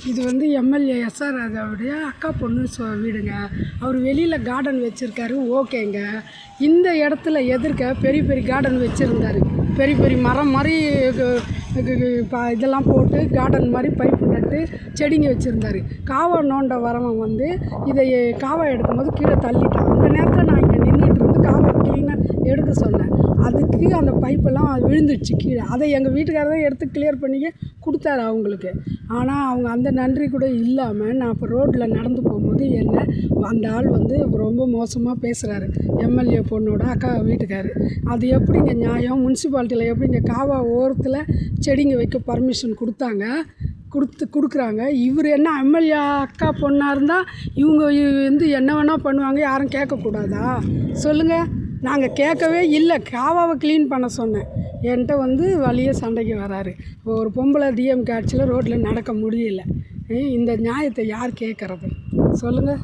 இது வந்து MLA SR ராஜாவுடைய அக்கா பொண்ணு வீடுங்க. அவர் வெளியில் கார்டன் வச்சுருக்காரு, ஓகேங்க. இந்த இடத்துல எதிர்க்க பெரிய பெரிய கார்டன் வச்சுருந்தார். பெரிய பெரிய மரம் மாதிரி இதெல்லாம் போட்டு கார்டன் மாதிரி பைப்பு நட்டு செடிங்க வச்சுருந்தார். காவா நோண்ட வரவன் வந்து இதை காவா எடுக்கும்போது கீழே தள்ளிட்டான். அந்த நேரத்தில் நான் இங்கே நின்றுட்டு இருந்து காவா க்ளீனாக எடுக்க சொன்னேன். அதுக்கு அந்த பைப்பெல்லாம் விழுந்துடுச்சு கீழே. அதை எங்கள் வீட்டுக்காரர் தான் எடுத்து கிளியர் பண்ணி கொடுத்தாரு அவங்களுக்கு. ஆனால் அவங்க அந்த நன்றி கூட இல்லாமல் நான் இப்போ ரோட்டில் நடந்து போகும்போது என்ன அந்த ஆள் வந்து ரொம்ப மோசமாக பேசுகிறாரு. எம்எல்ஏ பொண்ணோட அக்கா வீட்டுக்காரர். அது எப்படிங்க நியாயம்? முனிசிபாலிட்டியில் எப்படிங்க காவா ஓரத்தில் செடிங்க வைக்க பர்மிஷன் கொடுக்குறாங்க? இவர் என்ன எம்எல்ஏ அக்கா பொண்ணாக இருந்தால் இவங்க வந்து என்ன வேணால் பண்ணுவாங்க, யாரும் கேட்கக்கூடாதா சொல்லுங்கள்? நாங்கள் கேட்கவே இல்லை. காவாவை க்ளீன் பண்ண சொன்னேன். என்கிட்ட வந்து வழியே சண்டைக்கு வராரு. ஒரு பொம்பளை டிஎம்கே ஆட்சியில் ரோட்டில் நடக்க முடியல. இந்த நியாயத்தை யார் கேட்குறது சொல்லுங்கள்?